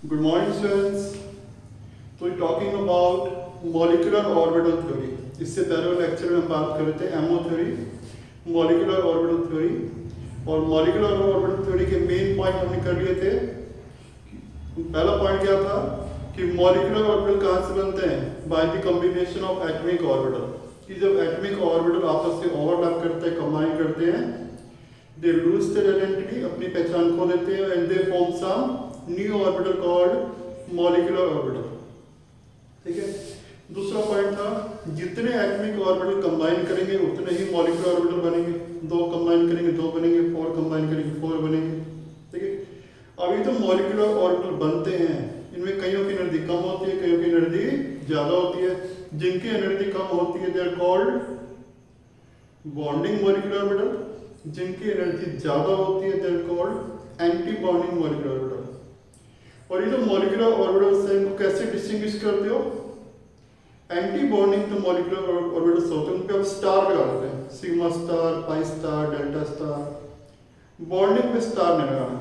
Good morning, students. So we're talking about molecular orbital theory. इससे पहले lecture में हम बात कर रहे थे MO theory, molecular orbital theory और मॉलिक्यूलर ऑर्बिटल थ्योरी के मेन पॉइंट हमने कर लिए थे। पहला पॉइंट क्या था कि मॉलिक्यूलर ऑर्बिटल कहाँ से बनते हैं? By the combination of atomic orbital. कि जब एटॉमिक ऑर्बिटल आपस में ओवरलैप करते हैं, कंबाइन करते हैं, दे लूज देयर आइडेंटिटी, अपनी पहचान खो देते हैं, and they form some new orbital called molecular orbital. ठीक है। दूसरा पॉइंट था जितने एटॉमिक ऑर्बिटल कंबाइन करेंगे उतने ही मॉलिक्यूलर ऑर्बिटल बनेंगे। दो कंबाइन करेंगे दो बनेंगे, फोर कंबाइन करेंगे फोर बनेंगे। ठीक है। अभी तो मॉलिक्यूलर ऑर्बिटल बनते हैं, इनमें कईयों की एनर्जी कम होती है, कईयों की एनर्जी ज्यादा होती है। जिनकी एनर्जी कम होती है they are called bonding molecular orbital, जिनकी एनर्जी ज्यादा होती है they are called anti bonding molecular orbital. और ये जो मॉलिक्यूलर ऑर्बिटल्स हैं इनको कैसे डिस्टिंग्विश करते हो? एंटी बॉन्डिंग तो मॉलिक्यूलर ऑर्बिटल्स होते हैं, उन पे आप स्टार लगा देते हैं, sigma star, pi star, delta star. Bonding पे स्टार नहीं लगाना।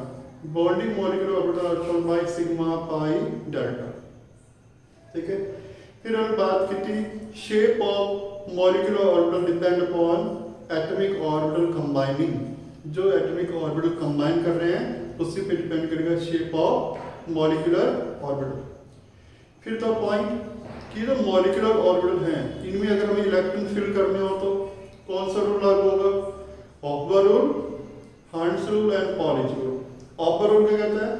Bonding molecular orbital are shown by sigma, pi, delta. ठीक है। फिर हमने बात की थी shape of molecular orbital depend upon atomic orbital combining. जो एटॉमिक ऑर्बिटल कंबाइन कर रहे हैं उसी पे डिपेंड करेगा शेप ऑफ मॉलिक्यूलर ऑर्बिटल। फिर तो पॉइंट कि जो मॉलिक्यूलर ऑर्बिटल हैं इनमें अगर हमें इलेक्ट्रॉन फिल करने हो तो कौन सा रूल लागू होगा? Aufbau rule, Hund's rule and Pauli's rule. Aufbau rule क्या कहता है?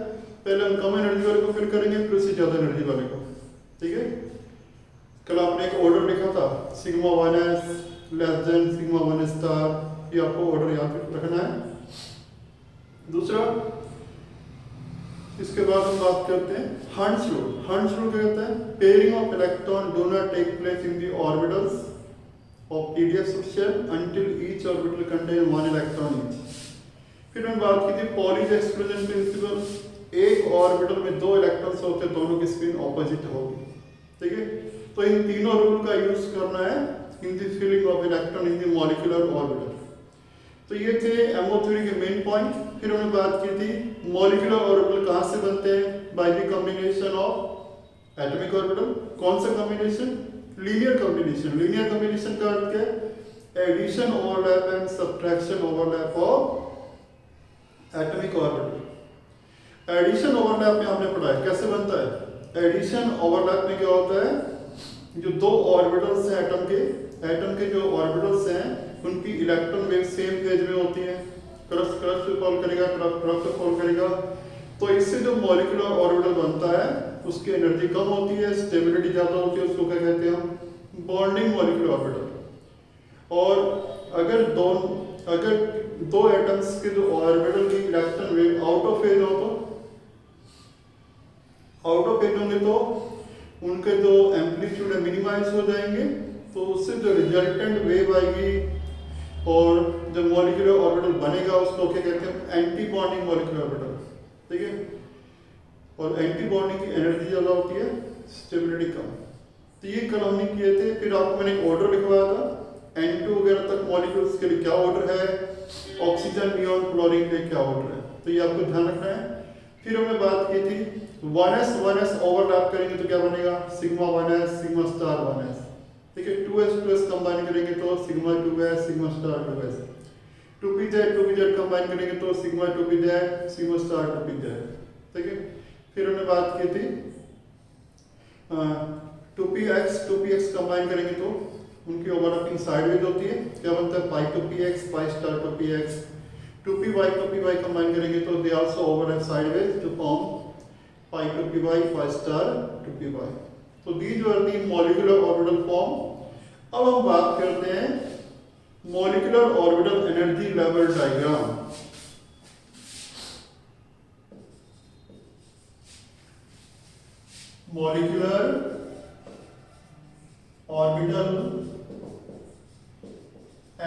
पहले हम कम एनर्जी वाले को फिल करेंगे फिर उससे ज्यादा एनर्जी वाले को। ठीक है। कल आपने एक ऑर्डर लिखा था sigma 1s less than sigma 1 star, ये आपको ऑर्डर याद रखना है। दूसरा इसके बाद हम बात करते हैं हर्ट्ज रूल। हर्ट्ज रूल क्या कहता है? Pairing of electron do not take place in the orbitals of PDF subshell until each orbital contain one electron each. फिर हमने बात की थी पॉलीज एक्सक्लूजन प्रिंसिपल। एक ऑर्बिटल में दो इलेक्ट्रॉन्स होते हैं, दोनों की स्पिन ऑपोजिट होगी। ठीक है। तो इन तीनों रूल का यूज करना है in the filling of electron in the molecular orbital. तो ये थे एमओ थ्योरी के मेन पॉइंट। फिर हमने बात की थी मॉलिक्यूलर ऑर्बिटल कहाँ से बनते हैं? By the combination of atomic orbital. कौन सा combination? Linear combination. Linear combination का अर्थ क्या है? Addition overlap and subtraction overlap of atomic orbital. Addition overlap में हमने पढ़ा है कैसे बनता है। एडिशन ओवरलैप में क्या होता है? जो दो ऑर्बिटल्स हैं एटम के जो ऑर्बिटल्स हैं उनकी इलेक्ट्रॉन वेव सेम फेज में होती है। क्रॉस क्रॉस पे फॉल करेगा, क्रॉस पे फॉल करेगा। तो इससे जो मॉलिक्यूलर ऑर्बिटल बनता है उसकी एनर्जी कम होती है, स्टेबिलिटी ज्यादा होती है, उसको क्या कहते हैं हम? Bonding molecular orbital. और अगर दो एटम्स के जो ऑर्बिटल की electron wave out of phase हो तो आउट ऑफ फेज होंगे तो उनके जो एम्पलीट्यूड मिनिमाइज हो जाएंगे, तो उससे जो रिजल्टेंट वेव आएगी और जो मॉलिक्यूलर ऑर्बिटल बनेगा उसको क्या कहते हैं? Anti bonding molecular orbital. ठीक है। और एंटी बॉन्डिंग की एनर्जी ज्यादा होती है, स्टेबिलिटी कम। तो ये कल हमने किए थे। फिर आपको मैंने एक ऑर्डर लिखवाया था N2 वगैरह तक मॉलिक्यूल्स के लिए क्या ऑर्डर है, ऑक्सीजन, नियॉन, क्लोरीन के लिए क्या ऑर्डर है, तो ये आपको ध्यान रखना है। फिर हमने बात की थी 1s ओवरलैप करेंगे तो क्या बनेगा? Sigma 1s, sigma star 1s। ठीक है। 2s कंबाइन करेंगे तो sigma 2s, sigma star 2s। 2pz combine करेंगे तो sigma 2pz, sigma star 2pz। ठीक है। फिर हमने बात की थी 2px कंबाइन करेंगे तो उनकी ओवरलैपिंग साइडवेज होती है, क्या बनता है? पाई 2px, pi star 2px। 2py combine करेंगे तो they also overlap sideways to form pi 2py, pi star 2py। तो these were the molecular orbital form. अब हम बात करते हैं molecular orbital energy level diagram. Molecular orbital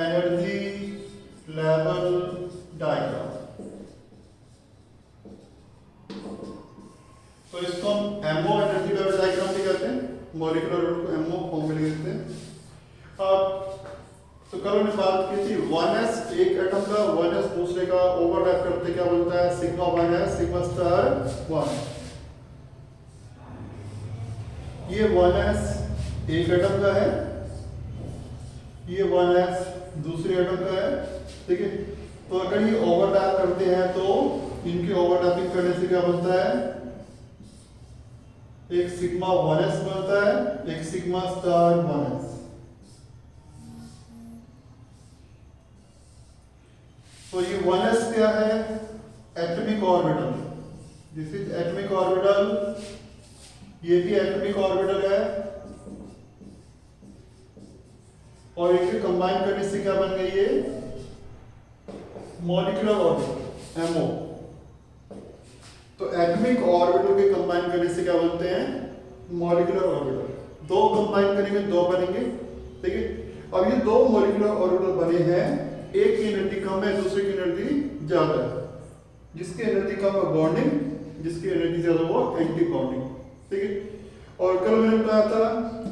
energy level diagram. तो इसको हम एमओ एनर्जी लेवल डायग्राम भी कहते हैं। मॉलिक्यूलर ऑर्बिटल को एमओ फॉर्म में लिखते हैं। अब तो कल हमने बात की थी 1s एक एटम का, 1s दूसरे का ओवरलैप करते क्या बनता है? Sigma 1s, sigma star 1। ये 1s एक एटम का है, ये 1s दूसरे एटम का है, ठीक है। तो अगर ये ओवरलैप करते हैं तो इनकी ओवरलैपिंग करने से क्या बनता है, एक सिग्मा 1s बनता है, एक सिग्मा स्टार 1s। तो ये 1s क्या है, atomic orbital, this is atomic orbital, ये भी एटॉमिक ऑर्बिटल है, और इसे कंबाइन करने से क्या बन गई है, मॉलिक्यूलर ऑर्बिटल एमओ। तो एटॉमिक ऑर्बिटल के कंबाइन करने से क्या बनते हैं, मॉलिक्यूलर ऑर्बिटल। दो कंबाइन करेंगे दो बनेंगे, ठीक है। अब ये दो मॉलिक्यूलर ऑर्बिटल बने हैं, एक की एनर्जी कम है, दूसरे की एनर्जी ज्यादा है। जिसकी एनर्जी कम है बॉन्डिंग, जिसकी एनर्जी ज्यादा वो एंटी बॉन्डिंग, ठीक है। और कल मैंने बताया था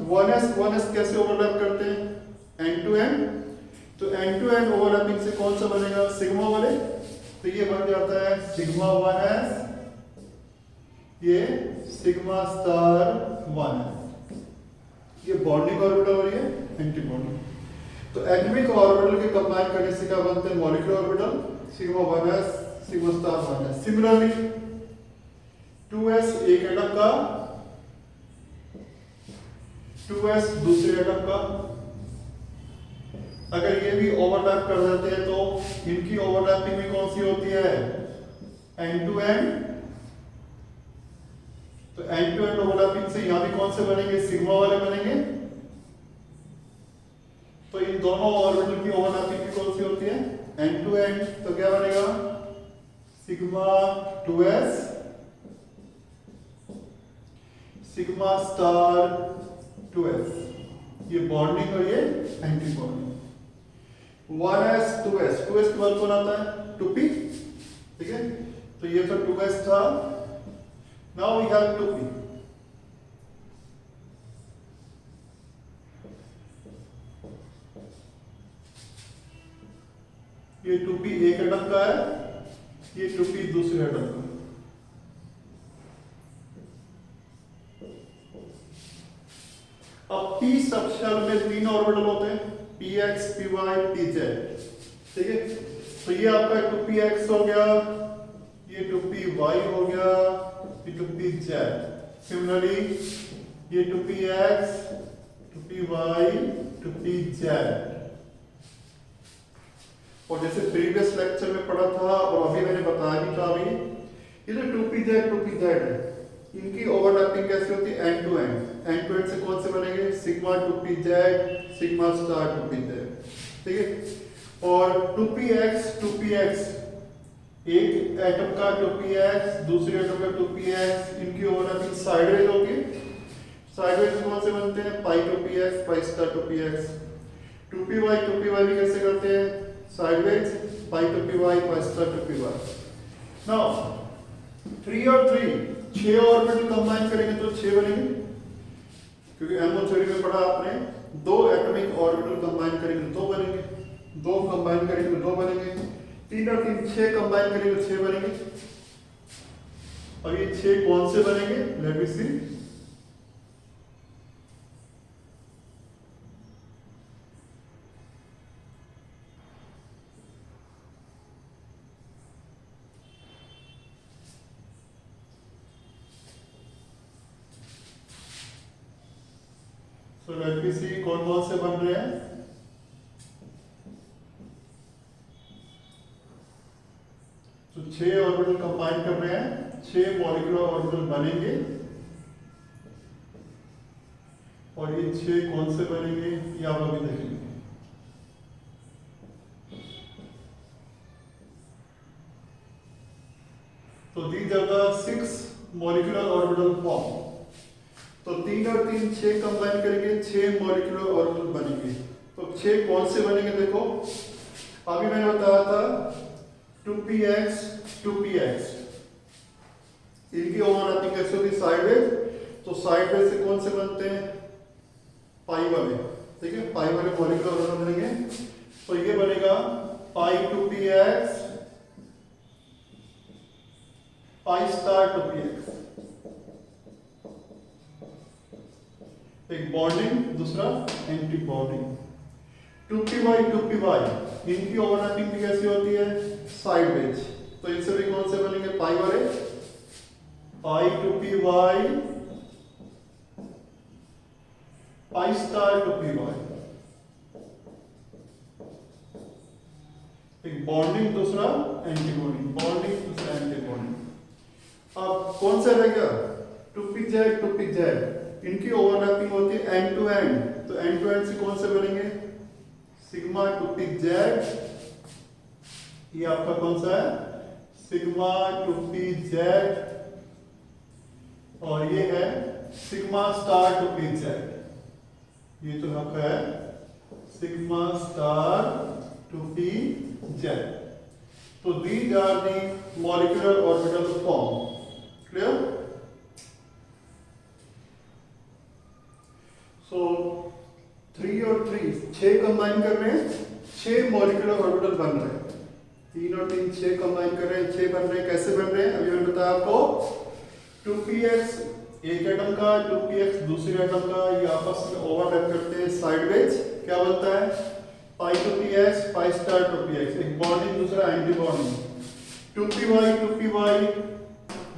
1s कैसे ओवरलैप करते हैं, एंड टू एंड। तो एंड टू एंड ओवरलैपिंग से कौन सा बनेगा, सिग्मा वाले। तो ये बन जाता है सिग्मा 1s, ये सिग्मा स्टार 1s। ये बॉन्डिंग ऑर्बिटल और ये एंटी बॉन्डिंग। तो एटॉमिक ऑर्बिटल के कंबाइन करने से क्या बनते हैं, molecular orbital, sigma 1s sigma star 1s। Similarly 2s एक एटम का, 2s दूसरे एटम का। अगर ये भी ओवरलैप कर देते हैं तो इनकी ओवरलैपिंग भी कौन सी होती है, एंड टू एंड। तो एंड टू एंड ओवरलैपिंग से यहां भी कौन से बनेंगे, सिग्मा वाले बनेंगे। तो इन दोनों ऑर्बिटल की ओवरलैपिंग भी कौन सी होती है, एंड टू एंड। तो क्या बनेगा, sigma 2s sigma star 2s। ये बॉन्डिंग और ये anti bonding. 1s 2s, 2s के बाद कौन आता है, 2p, ठीक है। तो ये तो 2s था, नाउ वी हैव 2p। ये 2p एक एटम का है, ये 2p दूसरे एटम का। अब p स्ट्रक्चर में तीन ऑर्बिटल होते हैं, px py pz, ठीक है। तो ये आपका 2px हो गया, ये 2py हो गया, ये 2pz। सिमिलरली ये 2px 2py 2pz। और जैसे प्रीवियस लेक्चर में पढ़ा था और अभी मैंने बताया भी था, अभी ये जो 2pz 2pz है, इनकी ओवरलैपिंग कैसे होती है, end to end. End to end से कौन से बनेंगे, sigma 2pz sigma star 2pz, ठीक है। और 2px एक एटम का 2px दूसरे एटम का 2px, इनकी ओवरलैपिंग साइडवेज होगी। साइडवेज कौन से बनते हैं, पाई 2px pi star 2px। 2py भी कैसे करते हैं, साइडवेज, पाई 2py pi star 2py। Now 3 और 3 6 ऑर्बिटल कंबाइन करेंगे तो 6 बनेंगे, क्योंकि एमओ थ्योरी में पढ़ा आपने, दो एटॉमिक ऑर्बिटल कंबाइन करेंगे तो 2 बनेंगे, 2 कंबाइन करेंगे तो 2 बनेंगे, 3 और 3 6 कंबाइन करेंगे तो 6 बनेंगे। और ये 6 कौन से बनेंगे, लेट मी सी। तो लेट मी सी कौन कौन से बन रहे हैं। तो 6 ऑर्बिटल कंबाइन कर रहे हैं, 6 मॉलिक्यूलर ऑर्बिटल बनेंगे। और ये 6 कौन से बनेंगे ये आप अभी देखेंगे। तो these are the 6 molecular orbital form। तो 3 और 3 6 कंबाइन करेंगे, 6 मॉलिक्यूलर ऑर्बिटल बनेंगे। तो 6 कौन से बनेंगे, देखो अभी मैंने बताया था 2px 2px, इनकी ओवरलैपिंग कैसे होती है, साइडवेज। तो साइडवेज से कौन से बनते हैं, पाई वाले, ठीक है। पाई वाले मॉलिक्यूलर ऑर्बिटल बनेंगे। तो ये बनेगा पाई 2px पाई स्टार 2px। एक बॉन्डिंग, दूसरा एंटी बॉन्डिंग। 2p/2py इनकी ओवरलैपिंग भी कैसी होती है? साइडवेज। तो इनसे भी कौन से बनेंगे? पाई वाले। π/2py, π*2py। एक बॉन्डिंग, दूसरा एंटी बॉन्डिंग, बॉन्डिंग दूसरा एंटी बॉन्डिंग। अब कौन सा रह गया? 2pz 2pz इनकी ओवरलैपिंग होती है एंड टू एंड। तो एंड टू एंड से कौन से बनेंगे? सिग्मा 2pz, ये आपका कौन सा है? सिग्मा 2pz, और ये है सिग्मा स्टार 2pz। ये तो आपका है सिग्मा स्टार 2pz। तो these are the molecular orbital form. Clear? So 3 और 3 6 कंबाइन कर रहे हैं, 6 मॉलिक्यूलर ऑर्बिटल बन रहे हैं। 3 और 3 6 कंबाइन कर रहे हैं, 6 बन रहे हैं। कैसे बन रहे हैं? अभी मैंने बताया आपको। 2px एक एटम का, 2px दूसरे एटम का, ये आपस में ओवरलैप करते हैं साइडवेज। क्या बनता है? π2px, π*2px, एक बॉन्डिंग, दूसरा एंटी बॉन्डिंग। 2py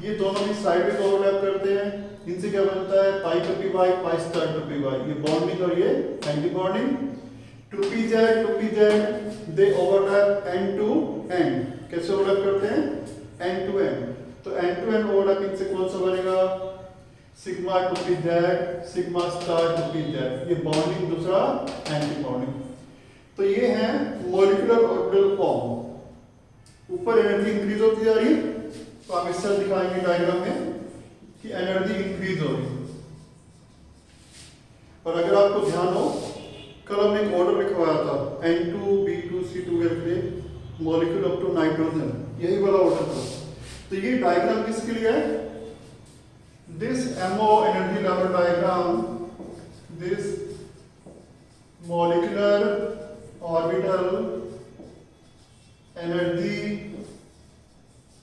ये दोनों भी साइडवेज ओवरलैप करते हैं। इनसे क्या बनता है? π2py, π*2py, ये बॉन्डिंग और ये anti bonding. 2pz they overlap end to end. कैसे ओवरलैप करते हैं? End to end. तो एंड टू एंड ओवरलैपिंग से कौन सा बनेगा? Sigma 2pz, sigma star 2pz, ये बॉन्डिंग, दूसरा एंटी बॉन्डिंग। तो ये है मॉलिक्यूलर ऑर्बिटल फॉर्म। ऊपर एनर्जी इंक्रीज होती जा रही है, तो आप इस तरह दिखाएंगे डायग्राम में कि एनर्जी इंक्रीज हो रही है। और अगर आपको ध्यान हो, कल हमने एक ऑर्डर लिखवाया था N2 B2 C2 करके मॉलिक्यूल अप टू नाइट्रोजन, यही वाला ऑर्डर था। तो ये डायग्राम किसके लिए है? This MO energy level diagram, this molecular orbital energy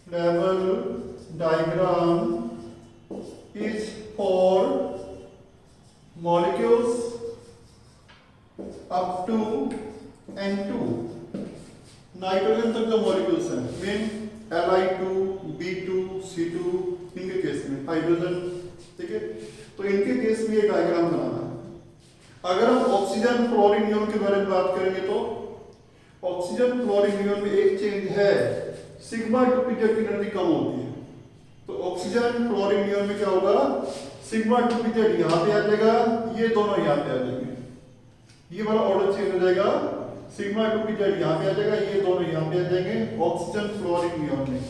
level diagram is for molecules up to N2, nitrogen तक जो मॉलिक्यूल्स हैं, मीन Li2, B2, C2, इनके केस में हाइड्रोजन, ठीक है। तो इनके केस में ये डायग्राम बनाना है। अगर हम ऑक्सीजन फ्लोरीन नियम के बारे में बात करेंगे तो ऑक्सीजन फ्लोरीन नियम में एक चेंज है, सिग्मा 2pz की एनर्जी कम होती है। तो ऑक्सीजन फ्लोरीन नियम में क्या होगा? सिग्मा 2pz यहां पे आ जाएगा, ये दोनों यहां पे आ जाएंगे। ये वाला ऑर्डर चेंज हो जाएगा, सिग्मा 2pz यहां पे आ जाएगा, ये दोनों यहां पे आ जाएंगे ऑक्सीजन फ्लोरीन नियम में।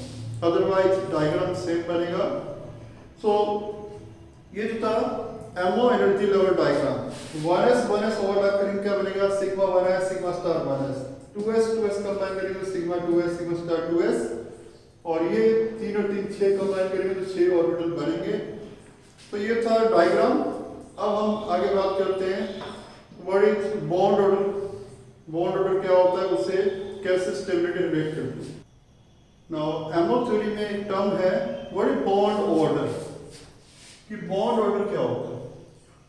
अदरवाइज डायग्राम सेम बनेगा। सो ये जो था MO energy level diagram, 1s overlap करेंगे, क्या बनेगा? Sigma 1s, sigma star 1s, 2s combine करेंगे sigma 2s, sigma star 2s, और ये 3 और 3 6 कंबाइन करेंगे तो 6 ऑर्बिटल बनेंगे। तो ये था डायग्राम। अब हम आगे बात करते हैं what is bond order. Bond order क्या होता है, उससे कैसे स्टेबिलिटी रिलेट करती है। नाउ MO थ्योरी में एक टर्म है व्हाट इज बॉन्ड ऑर्डर, कि बॉन्ड ऑर्डर क्या होता है।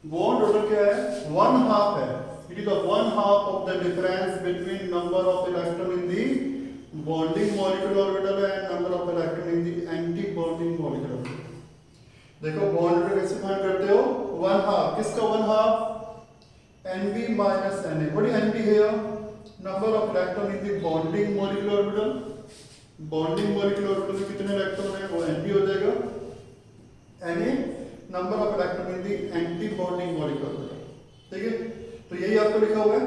बॉन्ड ऑर्डर क्या है? 1/2 है, it is the 1/2 of the difference between number of electron in the bonding molecular orbital and number of electron in the anti bonding molecular orbital. देखो bond order कैसे find करते हो? 1/2, किसका 1/2? Nb minus Na। What is Nb here? Number of electron in the bonding molecular orbital. Bonding molecular orbital में कितने electron है? वो Nb हो जाएगा। Na number of electron in the anti bonding molecular orbital, ठीक है। तो यही आपको लिखा हुआ है,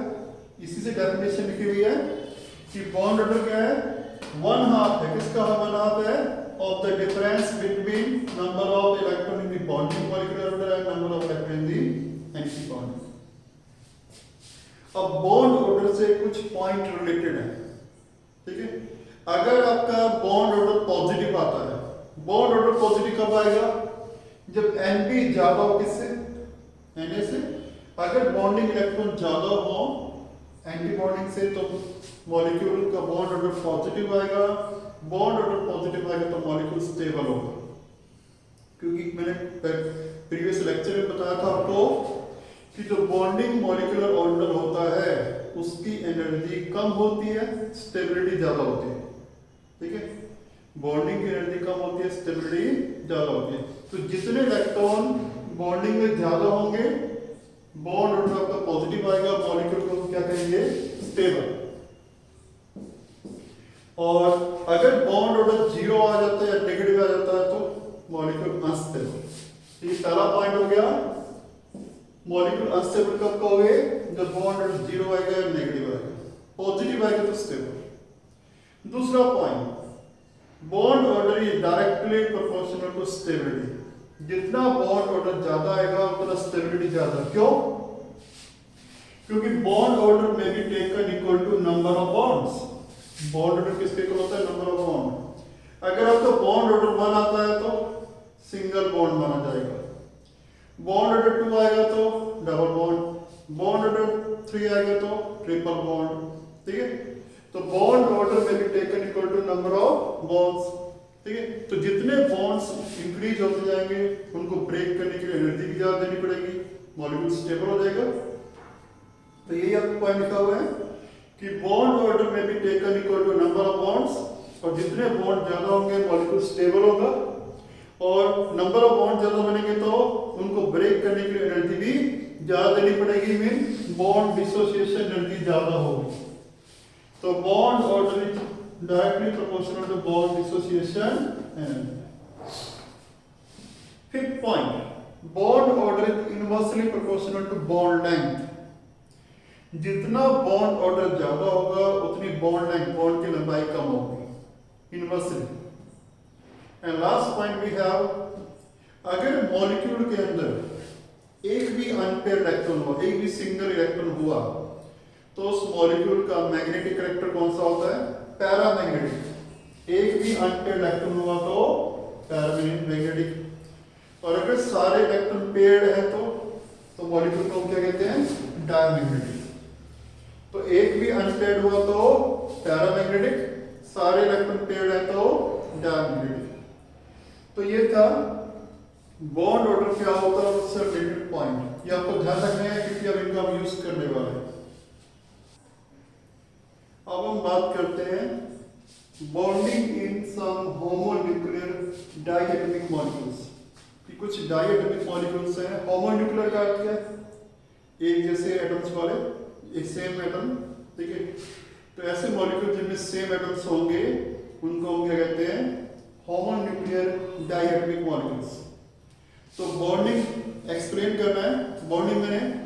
इसी से डेफिनेशन लिखी हुई है कि बॉन्ड ऑर्डर क्या है? 1/2 है, किसका 1/2 है? Of the difference between number of electron in the bonding molecular orbital and number of electron in the anti bonding. अब बॉन्ड ऑर्डर से कुछ पॉइंट रिलेटेड है, ठीक है। अगर आपका बॉन्ड ऑर्डर पॉजिटिव आता है, बॉन्ड ऑर्डर पॉजिटिव कब आएगा? जब Nb ज्यादा हो, किससे? Na से। अगर बॉन्डिंग इलेक्ट्रॉन ज्यादा हो एंटी बॉन्डिंग से, तो मॉलिक्यूल का बॉन्ड ऑर्डर पॉजिटिव आएगा। बॉन्ड ऑर्डर पॉजिटिव आएगा तो मॉलिक्यूल स्टेबल होगा, क्योंकि मैंने प्रीवियस लेक्चर में बताया था आपको कि जो बॉन्डिंग मॉलिक्यूलर ऑर्बिटल होता है उसकी एनर्जी कम होती है, स्टेबिलिटी ज्यादा होती है। ठीक है, बॉन्डिंग की एनर्जी कम होती है, स्टेबिलिटी ज्यादा होती है। तो जितने इलेक्ट्रॉन बॉन्डिंग में ज्यादा होंगे बॉन्ड ऑर्डर आपका पॉजिटिव आएगा, मॉलिक्यूल को क्या कहेंगे, स्टेबल। और अगर बॉन्ड ऑर्डर जीरो आ जाता है या नेगेटिव आ जाता है तो मॉलिक्यूल अनस्टेबल। ये पहला पॉइंट हो गया, मॉलिक्यूल अनस्टेबल कब कहोगे, जब बॉन्ड ऑर्डर जीरो आएगा या नेगेटिव आएगा, पॉजिटिव आएगा तो स्टेबल। दूसरा point, bond order is directly proportional to stability. जितना बॉन्ड ऑर्डर ज्यादा आएगा उतना स्टेबिलिटी ज्यादा। क्यों? क्योंकि बॉन्ड ऑर्डर में be taken equal to number of bonds. Bond order किसके इक्वल होता है, नंबर ऑफ बॉन्ड। अगर आपका बॉन्ड ऑर्डर 1 आता है तो सिंगल बॉन्ड माना जाएगा, बॉन्ड ऑर्डर 2 आएगा तो डबल बॉन्ड, बॉन्ड ऑर्डर 3 आएगा तो ट्रिपल बॉन्ड। ठीक है, तो बॉन्ड ऑर्डर में be taken equal to number of bonds. ठीक है, तो जितने बॉन्ड्स इंक्रीज होते जाएंगे उनको ब्रेक करने के लिए एनर्जी भी ज्यादा देनी पड़ेगी, मॉलिक्यूल स्टेबल हो जाएगा। तो यही आपको पॉइंट लिखा हुआ है कि बॉन्ड ऑर्डर में भी taken equal to number of bonds, और जितने बॉन्ड ज्यादा होंगे मॉलिक्यूल स्टेबल होगा, और नंबर ऑफ बॉन्ड ज्यादा बनेंगे तो उनको ब्रेक करने के लिए एनर्जी भी ज्यादा देनी पड़ेगी, मीन बॉन्ड डिसोसिएशन एनर्जी ज्यादा होगी। तो bond order is directly proportional to bond dissociation energy. Fifth point, bond order is inversely proportional to bond length. जितना बॉन्ड ऑर्डर ज्यादा होगा उतनी बॉन्ड लेंथ, बॉन्ड की लंबाई कम होगी, inversely. And last point we have, अगर मॉलिक्यूल के अंदर एक भी अनपेयर इलेक्ट्रॉन हो, एक भी सिंगल इलेक्ट्रॉन हुआ, तो उस मॉलिक्यूल का मैग्नेटिक कैरेक्टर कौन सा होता है, पैरामैग्नेटिक। एक भी अनपेयर इलेक्ट्रॉन हुआ तो पैरामैग्नेटिक। और अगर सारे इलेक्ट्रॉन पेयर्ड है तो मॉलिक्यूल को क्या कहते हैं, डायमैग्नेटिक। तो एक भी अनपेयर्ड हुआ तो पैरामैग्नेटिक, सारे इलेक्ट्रॉन पेयर्ड है तो डायमैग्नेटिक। तो ये था बॉन्ड ऑर्डर क्या होता है उससे रिलेटेड पॉइंट, ये आपको ध्यान रखना है क्योंकि अब इनका हम यूज करने वाले हैं। अब हम बात करते हैं bonding in some homonuclear diatomic molecules. कुछ डाइएटॉमिक मॉलिक्यूल्स हैं। होमोन्यूक्लियर का अर्थ क्या है, एक जैसे एटम्स वाले, एक सेम एटम। ठीक है, तो ऐसे मॉलिक्यूल जिनमें सेम एटम्स होंगे उनको हम क्या कहते हैं, होमोन्यूक्लियर डाइएटॉमिक मॉलिक्यूल्स। तो बॉन्डिंग एक्सप्लेन करना है। बॉन्डिंग में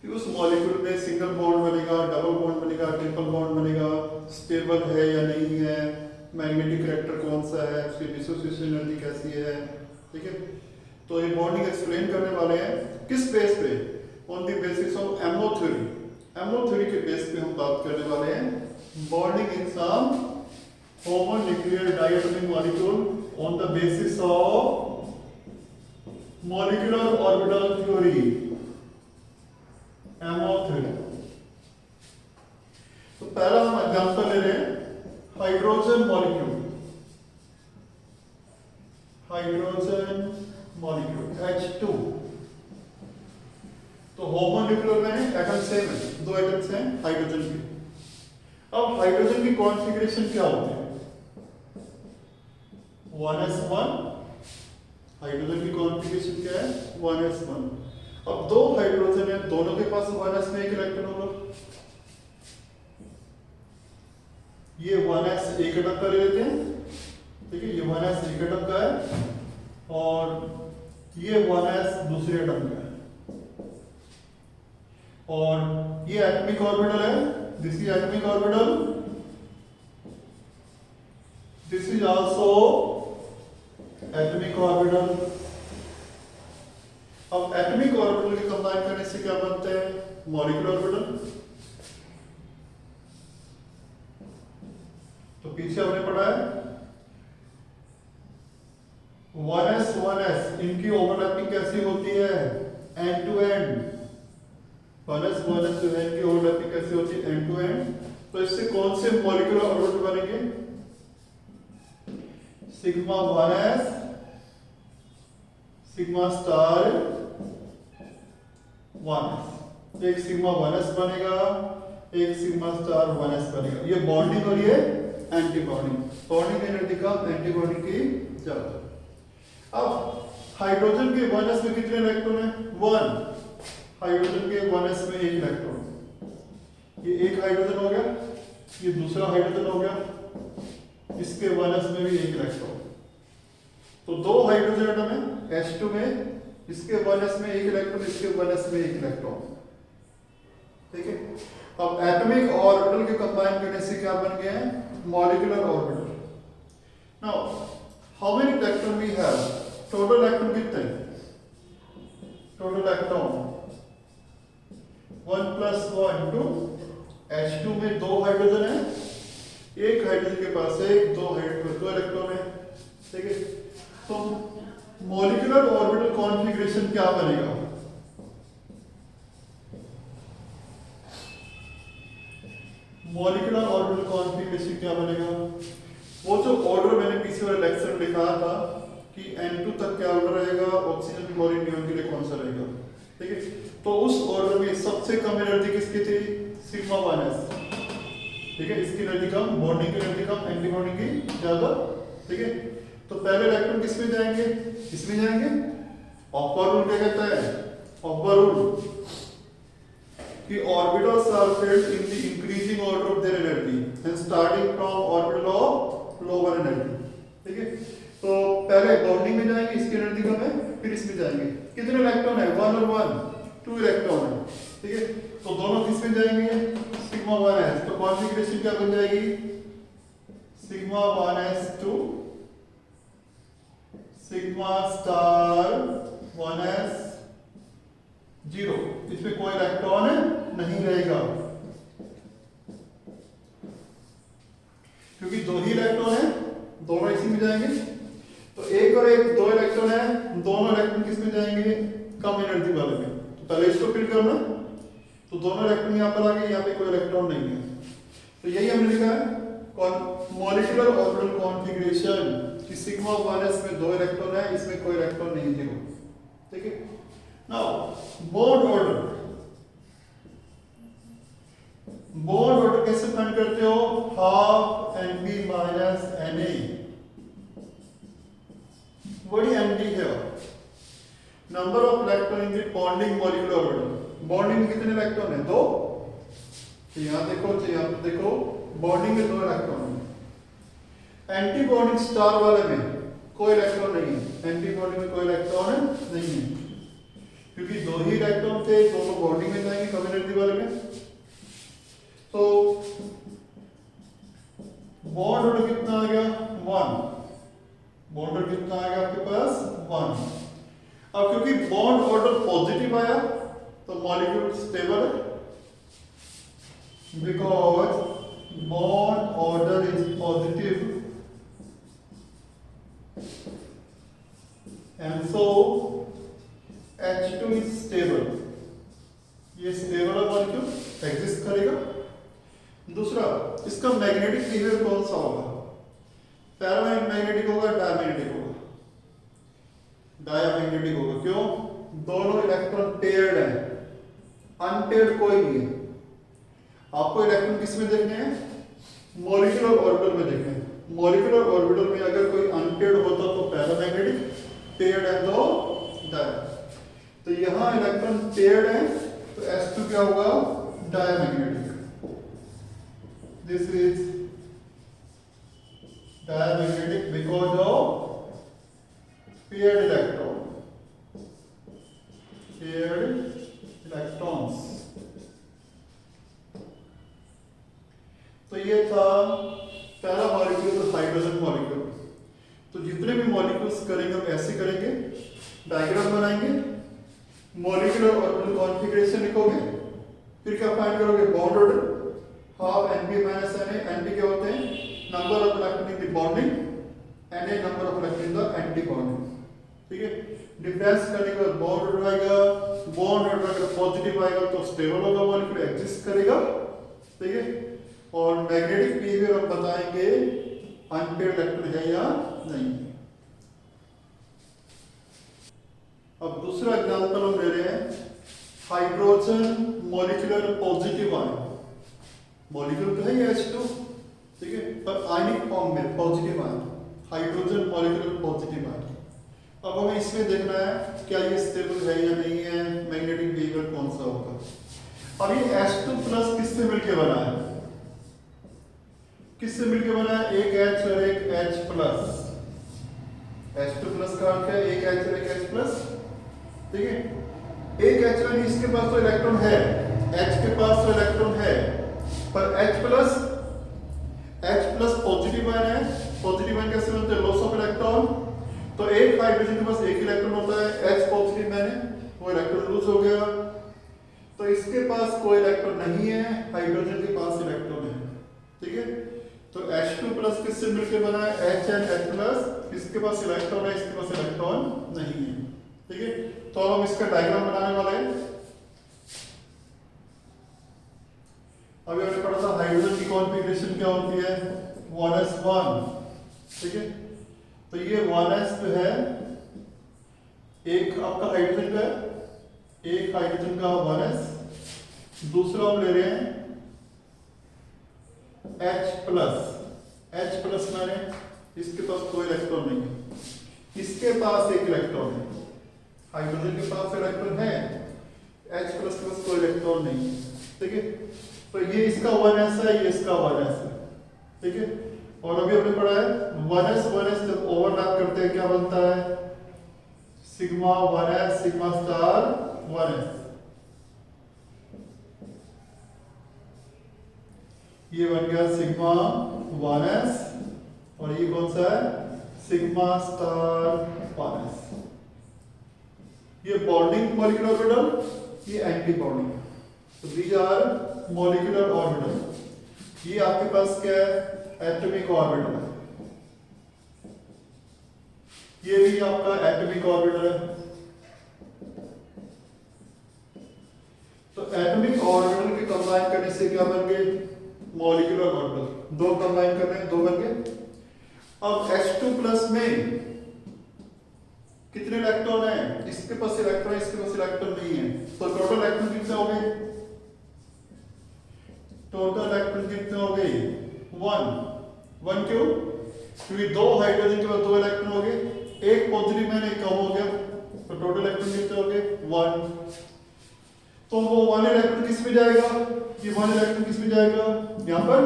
कि उस मॉलिक्यूल में सिंगल बॉन्ड बनेगा, डबल बॉन्ड बनेगा, ट्रिपल बॉन्ड बनेगा, स्टेबल है या नहीं है, मैग्नेटिक कैरेक्टर कौन सा है, उसकी डिसोसिएशन एनर्जी कैसी है। ठीक है, तो ये बॉन्डिंग एक्सप्लेन करने वाले हैं किस बेस पे, on the basis of MO theory. MO theory के बेस पे हम बात करने वाले हैं bonding in some homonuclear diatomic molecule on the basis of molecular orbital theory, MO theory. तो पहला हम एग्जांपल ले रहे हैं hydrogen molecule. Hydrogen molecule H2। तो होमोन्यूक्लियर में एटम सेम है, दो एटम्स हैं हाइड्रोजन के। अब हाइड्रोजन की कॉन्फ़िगरेशन क्या होती है, 1s1। हाइड्रोजन की कॉन्फ़िगरेशन क्या है, 1s1। अब दो हाइड्रोजन है, दोनों के पास 1s में एक इलेक्ट्रॉन होगा। ये 1s एक एटम का ले लेते हैं। ठीक है, ये 1s एक एटम का है और ये 1s दूसरे एटम का है। और ये एटॉमिक ऑर्बिटल है, this is atomic orbital, this is also atomic orbital. अब एटॉमिक ऑर्बिटल के कंबाइन करने से क्या बनते हैं, मॉलिक्यूलर ऑर्बिटल। तो पीछे हमने पढ़ा है 1s इनकी ओवरलैपिंग कैसी होती है, एंड टू एंड। 1s जो है इनकी ओवरलैपिंग कैसी होती है, एंड टू एंड। तो इससे कौन से मॉलिक्यूलर ऑर्बिटल बनेंगे, sigma 1s, sigma star 1s, एक सिग्मा 1s बनेगा, एक सिग्मा स्टार 1s बनेगा। ये बॉन्डिंग और ये एंटी बॉन्डिंग, बॉन्डिंग की एनर्जी कम, एंटी बॉन्डिंग की ज्यादा। अब हाइड्रोजन के 1s में कितने इलेक्ट्रॉन है? 1। हाइड्रोजन के 1s में एक इलेक्ट्रॉन, ये एक हाइड्रोजन हो गया, ये दूसरा हाइड्रोजन हो गया, इसके 1s में भी एक इलेक्ट्रॉन। तो दो हाइड्रोजन एटम है H2 में, इसके 1s में एक इलेक्ट्रॉन, इसके 1s में एक इलेक्ट्रॉन। ठीक है, अब एटॉमिक ऑर्बिटल के कंबाइन करने से क्या बन गया है? Molecular orbital. Now how many electron we have? Total electron कितने? Total electron 1 + 1 2। H2 में दो हाइड्रोजन है, एक हाइड्रोजन के पास एक, दो हाइड्रोजन दो इलेक्ट्रॉन है। ठीक है, तो मॉलिक्यूलर ऑर्बिटल कॉन्फ़िगरेशन क्या बनेगा? मॉलिक्यूलर ऑर्बिटल कॉन्फ़िगरेशन क्या बनेगा? वो जो ऑर्डर मैंने पीछे वाले लेक्चर में लिखा था कि N2 तक क्या ऑर्डर रहेगा, ऑक्सीजन क्लोरीन नियॉन के लिए कौन सा रहेगा। ठीक है, तो उस ऑर्डर में सबसे कम एनर्जी किसकी थी? Sigma 1s। ठीक है, इसकी एनर्जी कम, बॉन्डिंग की एनर्जी कम, एंटी बॉन्डिंग की ज्यादा। ठीक है, तो पहले इलेक्ट्रॉन किस में जाएंगे? इसमें जाएंगे। ऑपर रूल क्या कहता है? ऑपर रूल कि orbitals are filled in the increasing order of their energy and starting from orbital of lower energy। ठीक है, तो पहले बॉन्डिंग में जाएंगे, इसकी एनर्जी कम है, फिर इसमें जाएंगे। कितने इलेक्ट्रॉन है? 1 और 1, 2 इलेक्ट्रॉन है। ठीक है, तो दोनों किस में जाएंगे? Sigma 1s। तो कॉन्फ़िगरेशन क्या बन जाएगी? Sigma 1s two sigma star 1s 0। इसमें कोई इलेक्ट्रॉन नहीं रहेगा, क्योंकि दो ही इलेक्ट्रॉन है, दोनों इसी में जाएंगे। तो एक और एक दो इलेक्ट्रॉन है, दोनों इलेक्ट्रॉन किस में जाएंगे? कम एनर्जी वाले में। तो पहले इसको फिल करना, तो दोनों इलेक्ट्रॉन यहाँ पर आ गए, यहाँ पे कोई इलेक्ट्रॉन नहीं है। तो यही हमने लिखा है मॉलिक्यूलर ऑर्बिटल कॉन्फ़िगरेशन कि सिग्मा 1s में दो इलेक्ट्रॉन है, इसमें कोई इलेक्ट्रॉन नहीं है, 0। ठीक है, now bond order. Bond order कैसे फाइंड करते हो? Half Nb - Na। What is Nb here? Number of electron in the bonding molecular orbital. Bonding में कितने इलेक्ट्रॉन है? 2। तो यहां देखो, तो यहां पे देखो, बॉन्डिंग में 2 इलेक्ट्रॉन है। एंटी बॉन्डिंग स्टार वाले में कोई इलेक्ट्रॉन नहीं है, एंटी बॉन्डिंग में कोई इलेक्ट्रॉन नहीं है, क्योंकि दो ही इलेक्ट्रॉन थे, दोनों बॉन्डिंग में जाएंगे कम एनर्जी वाले में। तो बॉन्ड ऑर्डर कितना आ गया? 1। बॉन्ड ऑर्डर कितना आ गया आपके पास? 1। अब क्योंकि बॉन्ड ऑर्डर पॉजिटिव आया तो मॉलिक्यूल स्टेबल है, because bond order is positive and so H2 is stable। ये स्टेबल मॉलिक्यूल एग्जिस्ट करेगा। दूसरा, इसका मैग्नेटिक बिहेवियर कौन सा होगा? पैरामैग्नेटिक होगा, डायमैग्नेटिक होगा? डायमैग्नेटिक होगा। क्यों? दोनों इलेक्ट्रॉन पेयर्ड हैं, अनपेयर्ड कोई नहीं है। आपको इलेक्ट्रॉन किस में देखने हैं? मॉलिक्यूलर ऑर्बिटल में देखने हैं। मॉलिक्यूलर ऑर्बिटल में अगर कोई अनपेयर्ड होता तो पैरामैग्नेटिक, पेयर्ड है तो डायमैग्नेटिक। तो यहां इलेक्ट्रॉन पेयर्ड है तो S2 क्या होगा? Diamagnetic. This is diamagnetic because of paired electron, paired electrons. तो ये था पहला मॉलिक्यूल, हाइड्रोजन मॉलिक्यूल। तो जितने भी मॉलिक्यूल्स करेंगे हम ऐसे करेंगे, डायग्राम बनाएंगे, मॉलिक्यूलर ऑर्बिटल कॉन्फ़िगरेशन लिखोगे, फिर क्या फाइंड करोगे? Bond order, half Nb - Na। Nb क्या होते हैं? Number of electron in the bonding, Na number of electron in the anti bonding. ठीक है, डिफरेंस करने के बाद बॉन्ड ऑर्डर आएगा। बॉन्ड ऑर्डर अगर पॉजिटिव आएगा तो स्टेबल होगा, मॉलिक्यूल एग्जिस्ट करेगा। ठीक है, और मैग्नेटिक बिहेवियर हम बताएंगे अनपेयर्ड इलेक्ट्रॉन है या नहीं। अब दूसरा एग्जांपल हम ले रहे हैं hydrogen molecular positive ion, molecule तो है ये H2, ठीक है, पर आयनिक फॉर्म में positive ion, hydrogen molecular positive ion. अब हमें इसमें देखना है क्या ये स्टेबल है या नहीं है, मैग्नेटिक बिहेवियर कौन सा होगा। अब ये H2 प्लस किससे मिलके बना है, किससे मिलके बना है, एक H और एक H प्लस। H2 प्लस का अर्थ है एक H और एक H प्लस, ठीक है। एक H यानी इसके पास तो इलेक्ट्रॉन है, H के पास तो इलेक्ट्रॉन है, पर H प्लस पॉजिटिव आयन है। पॉजिटिव आयन कैसे बनते हैं, लॉस ऑफ इलेक्ट्रॉन। तो एक हाइड्रोजन के पास एक इलेक्ट्रॉन होता है, H पॉजिटिव मैंने वो इलेक्ट्रॉन लूज हो गया, तो इसके पास कोई इलेक्ट्रॉन नहीं है, हाइड्रोजन के पास इलेक्ट्रॉन है, ठीक है। तो H2 प्लस किससे मिलकर बना है, H एंड H प्लस, इसके पास इलेक्ट्रॉन है, इसके पास इलेक्ट्रॉन नहीं है, ठीक है। तो अब हम इसका डायग्राम बनाने वाले हैं। अभी हमने पढ़ा था हाइड्रोजन की कॉन्फ़िगरेशन क्या होती है, 1s1, ठीक है। तो ये 1s जो है, एक आपका हाइड्रोजन का है, एक हाइड्रोजन का 1s, दूसरा हम ले रहे हैं H प्लस माने इसके पास कोई इलेक्ट्रॉन नहीं है, इसके पास एक इलेक्ट्रॉन है, हाइड्रोजन के पास इलेक्ट्रॉन है, H प्लस के पास कोई इलेक्ट्रॉन नहीं है, ठीक है। तो ये इसका 1s है, ये इसका 1s है, ठीक है। और अभी हमने पढ़ा है 1s जब ओवरलैप करते हैं क्या बनता है, sigma 1s sigma star 1s, ये बन गया सिग्मा 1s, और ये कौन सा है, सिग्मा स्टार 1s। ये बॉन्डिंग मॉलिक्यूलर ऑर्बिटल, ये एंटी बॉन्डिंग, तो दीज आर मॉलिक्यूलर ऑर्बिटल। ये आपके पास क्या है, एटॉमिक ऑर्बिटल है, ये भी आपका एटॉमिक ऑर्बिटल है। तो एटॉमिक ऑर्बिटल के कंबाइन करने से क्या बन गए, मॉलिक्यूलर ऑर्बिटल, दो कंबाइन कर रहे हैं, दो बन गए। अब H2 प्लस में कितने इलेक्ट्रॉन है, इसके पास इलेक्ट्रॉन है, इसके पास इलेक्ट्रॉन नहीं है, तो टोटल इलेक्ट्रॉन कितने हो गए, टोटल इलेक्ट्रॉन कितने हो गए, 1 क्यों, क्योंकि दो हाइड्रोजन के बाद दो इलेक्ट्रॉन हो गए, एक पॉजिटिव मैंने कम हो गया, तो टोटल इलेक्ट्रॉन कितने हो गए, 1। तो वो 1 इलेक्ट्रॉन किस में जाएगा, ये 1 इलेक्ट्रॉन किस में जाएगा, यहां पर,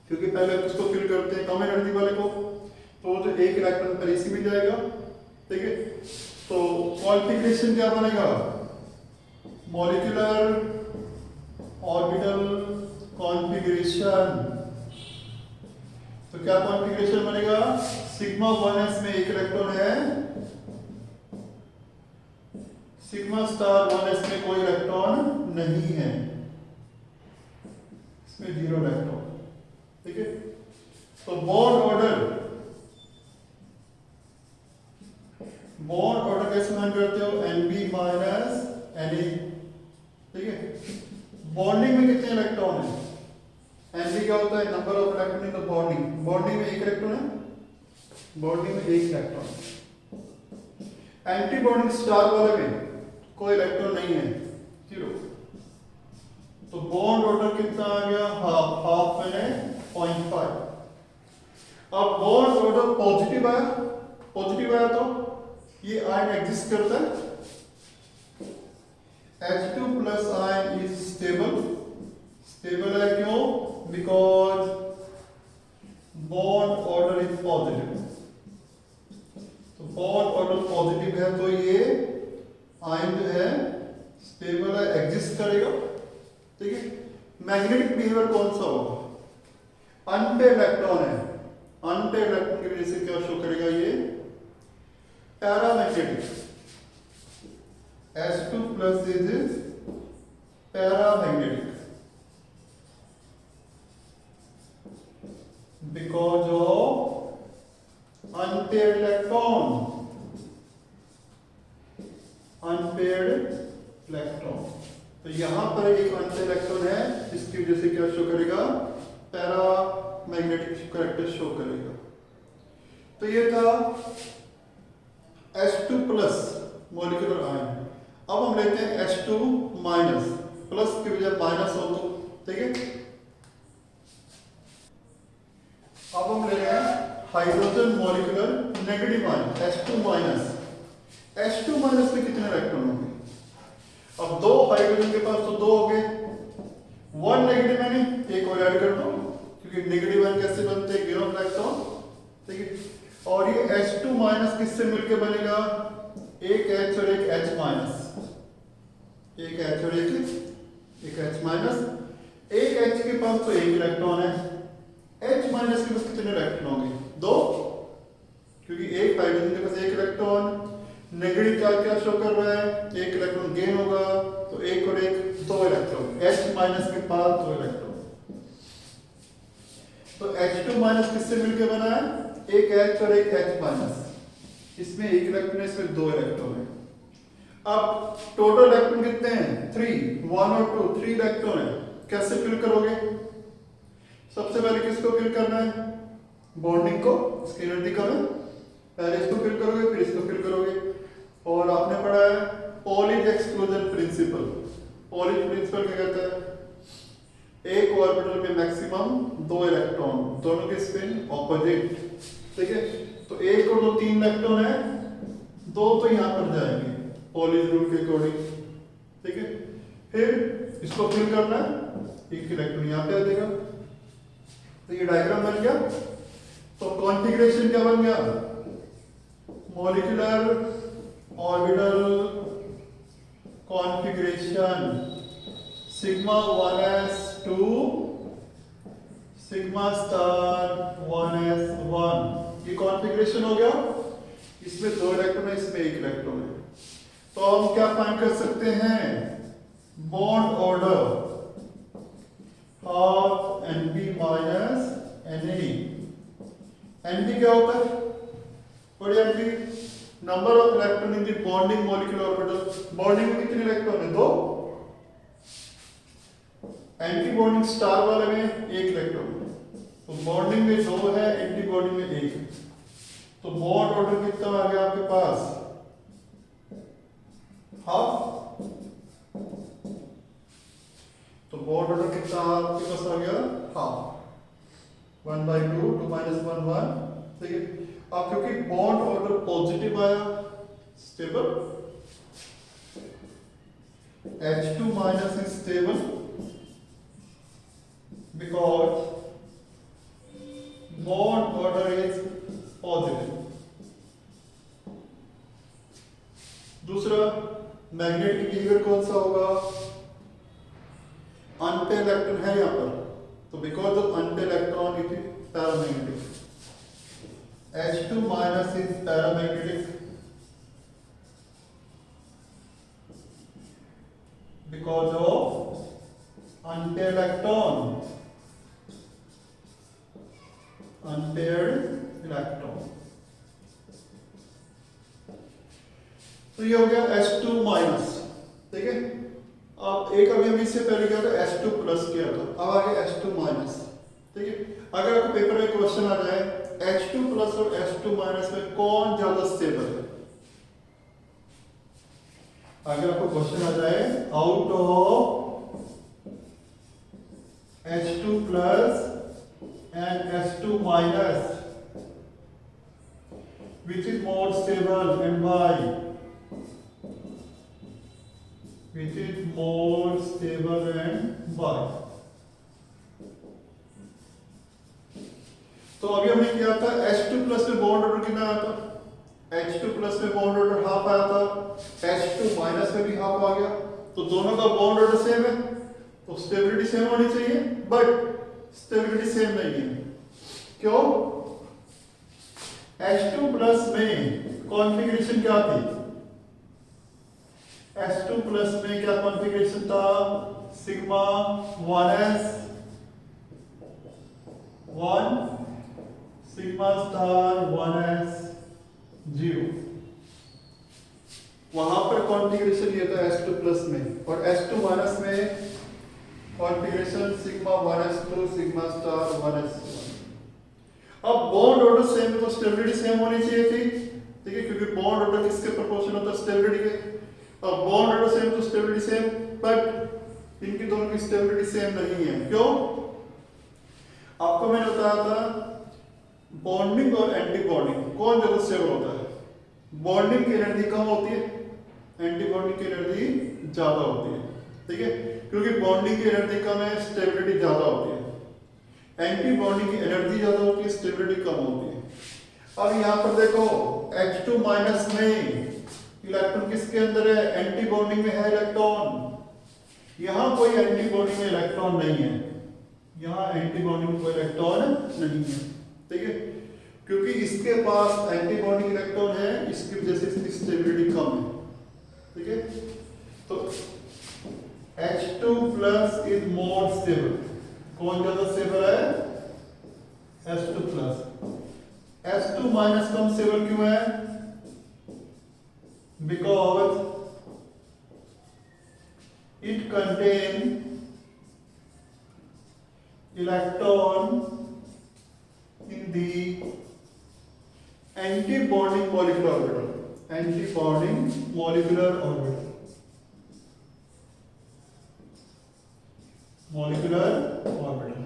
क्योंकि पहले किसको फिल करते हैं, कम एनर्जी वाले को, तो जो एक इलेक्ट्रॉन पर इसी में जाएगा, ठीक है। तो कॉन्फ़िगरेशन क्या बनेगा, मॉलिक्यूलर ऑर्बिटल कॉन्फ़िगरेशन। तो क्या कॉन्फ़िगरेशन बनेगा, सिग्मा 1s में एक इलेक्ट्रॉन है, सिग्मा स्टार 1s में कोई इलेक्ट्रॉन नहीं है, इसमें 0 इलेक्ट्रॉन, ठीक है। तो बॉन्ड ऑर्डर कैसे मान करते हो, Nb माइनस Na, ठीक है। बॉन्डिंग में कितने इलेक्ट्रॉन है, Nb क्या होता है, number of electron in the bonding, bonding में एक इलेक्ट्रॉन है, बॉन्डिंग में एक इलेक्ट्रॉन। एंटी बॉन्डिंग स्टार वाले में कोई इलेक्ट्रॉन नहीं है, 0। तो बॉन्ड ऑर्डर कितना आ गया, हाफ मैंने 0.5। अब बॉन्ड ऑर्डर पॉजिटिव आया तो ये आयन एग्जिस्ट करता है, H2 plus ion is stable है, क्यों, because bond order is positive. तो बॉन्ड ऑर्डर पॉजिटिव है तो ये आयन जो है स्टेबल है, एग्जिस्ट करेगा, ठीक है। मैग्नेटिक बिहेवियर कौन सा होगा, अनपेयर्ड इलेक्ट्रॉन है, अनपेयर्ड इलेक्ट्रॉन की वजह से क्या शो करेगा, ये paramagnetic, H2 plus is paramagnetic because of unpaired electron, तो यहां पर एक अनपेयर्ड इलेक्ट्रॉन है, इसकी वजह से क्या शो करेगा, पैरामैग्नेटिक कैरेक्टर शो करेगा। तो ये था H2 प्लस मॉलिक्यूलर आयन। अब हम लेते हैं H2 माइनस, प्लस की बजाय माइनस हो तो ठीक है। अब हम ले रहे हैं hydrogen molecular negative ion H2 minus. H2 minus में कितने इलेक्ट्रॉन होंगे? अब दो हाइड्रोजन के पास तो दो हो गए, वन नेगेटिव मैंने एक और ऐड कर दो, क्योंकि नेगेटिव आयन कैसे बनते हैं, गिवन इलेक्ट्रॉन, ठीक है। और ये H2 माइनस किससे मिलकर बनेगा? एक H और एक H माइनस, एक H और एक H माइनस। एक H के पास तो एक इलेक्ट्रॉन है, H माइनस के पास कितने इलेक्ट्रॉन होंगे? दो, क्योंकि एक हाइड्रोजन के पास एक इलेक्ट्रॉन, नेगेटिव चार्ज क्या शो कर रहा है, एक इलेक्ट्रॉन गेन होगा, तो एक और एक दो इलेक्ट्रॉन, H माइनस के पास दो इलेक्ट्रॉन। तो H2 माइनस किससे मिलकर बना है? एक H और एक H माइनस, इसमें एक इलेक्ट्रॉन है, इसमें दो इलेक्ट्रॉन है। अब टोटल इलेक्ट्रॉन कितने हैं? 3, 1 और 2, 3 इलेक्ट्रॉन है। कैसे फिल करोगे? सबसे पहले किसको फिल करना है? बॉन्डिंग को, इसकी एनर्जी कम है, पहले इसको फिल करोगे फिर इसको फिल करोगे। और आपने पढ़ा है पॉलिज एक्सक्लूजन प्रिंसिपल। पॉलिज प्रिंसिपल क्या कहता है? एक ऑर्बिटल में मैक्सिमम दो इलेक्ट्रॉन, दोनों के स्पिन ऑपोजिट, ठीक है। तो एक और दो तीन इलेक्ट्रॉन है, दो तो यहां पर जाएंगे पॉलिज रूल के अकॉर्डिंग, ठीक है। फिर इसको फिल करना है, एक इलेक्ट्रॉन यहां पे आ जाएगा। तो ये डायग्राम बन गया। तो कॉन्फ़िगरेशन क्या बन गया? Molecular orbital configuration sigma 1s2 sigma star 1s1, ये कॉन्फ़िगरेशन हो गया। इसमें दो इलेक्ट्रॉन है, इसमें एक इलेक्ट्रॉन है। तो हम क्या फाइंड कर सकते हैं? Bond order of Np minus Na। Np क्या होता है? बढ़िया, Np number of electron in the bonding molecular orbital. Bonding में कितने इलेक्ट्रॉन है? दो। एंटी बॉन्डिंग स्टार वाले में एक इलेक्ट्रॉन है, तो बॉन्डिंग में दो है, एंटी बॉन्डिंग में एक है। तो बॉन्ड ऑर्डर कितना आ गया आपके पास? हाफ। तो बॉन्ड ऑर्डर कितना आपके पास आ गया? हाफ। 1/2 2 - 1 1, ठीक है। अब क्योंकि बॉन्ड ऑर्डर पॉजिटिव आया, stable, H2 minus is stable because bond order is positive. दूसरा, मैग्नेटिक बिहेवियर कौन सा होगा? अनपेयर इलेक्ट्रॉन है यहां पर, तो because of unpaired electron it is paramagnetic. H2 minus is paramagnetic because of unpaired electron, unpaired electron। तो ये हो गया H2 माइनस, ठीक है। अब एक अभी हम इससे पहले क्या था? H2 प्लस किया था, अब आ गया H2 माइनस, ठीक है। अगर आपको पेपर में क्वेश्चन आ जाए H2 प्लस और H2 माइनस में कौन ज्यादा स्टेबल है, अगर आपको क्वेश्चन आ जाए out of H2 plus and H2 minus which is more stable and why, which is more stable and why। तो अभी हमने किया था H2 प्लस में बॉन्ड ऑर्डर कितना आया था? H2 प्लस में बॉन्ड ऑर्डर हाफ आया था, H2 माइनस में भी हाफ आ गया। तो दोनों का बॉन्ड ऑर्डर सेम है, तो स्टेबिलिटी सेम होनी चाहिए, बट स्टेबिलिटी सेम नहीं है। क्यों? H2 प्लस में कॉन्फ़िगरेशन क्या थी? H2 प्लस में क्या कॉन्फ़िगरेशन था? Sigma 1s 1 sigma star 1s 0। वहां पर कॉन्फ़िगरेशन ये था H2 प्लस में, और H2 माइनस में configuration sigma 1s2 sigma star 1s1। अब बॉन्ड ऑर्डर सेम है तो स्टेबिलिटी सेम होनी चाहिए थी, ठीक है, क्योंकि बॉन्ड ऑर्डर किसके प्रोपोर्शनल होता है? स्टेबिलिटी के। अब बॉन्ड ऑर्डर सेम तो स्टेबिलिटी सेम, बट इनकी दोनों की स्टेबिलिटी सेम नहीं है। क्यों? आपको मैंने बताया था बॉन्डिंग और एंटी बॉन्डिंग कौन ज्यादा स्टेबल होता है? बॉन्डिंग की एनर्जी कम होती है, एंटी बॉन्डिंग की एनर्जी ज्यादा होती है। ठीक है, क्योंकि बॉन्डिंग की एनर्जी कम है, स्टेबिलिटी ज्यादा होती है। एंटी बॉन्डिंग की एनर्जी ज्यादा होती है, स्टेबिलिटी कम होती है। अब यहाँ पर देखो H2 माइनस में इलेक्ट्रॉन किसके अंदर है? एंटी बॉन्डिंग में है इलेक्ट्रॉन। यहाँ कोई एंटी बॉन्डिंग में इलेक्ट्रॉन नहीं है, यहाँ एंटी बॉन्डिंग में कोई इलेक्ट्रॉन नहीं है। ठीक है, क्योंकि इसके पास एंटी बॉन्डिंग इलेक्ट्रॉन है, इसकी वजह से इसकी स्टेबिलिटी कम है। ठीक है, तो H2 plus is more stable. कौन ज्यादा स्टेबल है? H2 plus. H2 माइनस कम स्टेबल क्यों है? Because it contain electron in the anti-bonding molecular orbital. Anti-bonding molecular orbital. Molecular orbital.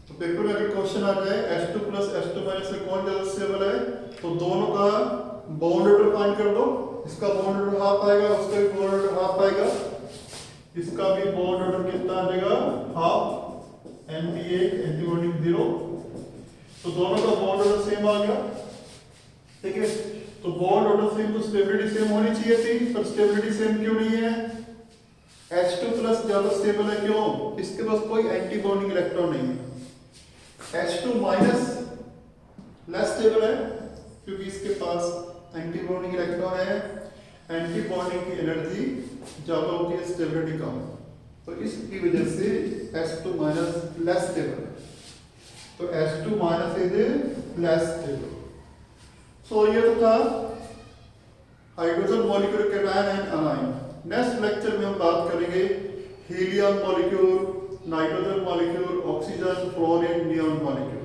तो पेपर में अगर क्वेश्चन आ जाए H2 प्लस H2 माइनस से कौन ज्यादा स्टेबल है, तो दोनों का बॉन्ड ऑर्डर फाइंड कर दो। इसका बॉन्ड ऑर्डर हाफ आएगा, उसका भी बॉन्ड ऑर्डर हाफ आएगा, इसका भी बॉन्ड ऑर्डर कितना आ जाएगा? हाफ। NP1 एंटी बॉन्डिंग 0, तो दोनों का बॉन्ड ऑर्डर सेम आ गया। ठीक है, तो बॉन्ड ऑर्डर सेम तो स्टेबिलिटी सेम होनी चाहिए थी, पर स्टेबिलिटी सेम क्यों नहीं है? H2 प्लस ज्यादा स्टेबल है, क्यों? इसके पास कोई एंटी बॉन्डिंग इलेक्ट्रॉन नहीं है। H2 माइनस लेस स्टेबल है, क्योंकि इसके पास एंटी बॉन्डिंग इलेक्ट्रॉन है, एंटी बॉन्डिंग की एनर्जी ज्यादा होती है, स्टेबिलिटी कम। तो इसकी वजह से H2 माइनस लेस स्टेबल है, तो H2 minus is less stable. So ये तो था hydrogen molecule, cation and anion. Next lecture में हम बात करेंगे helium molecule, nitrogen molecule, oxygen, fluorine, neon molecule.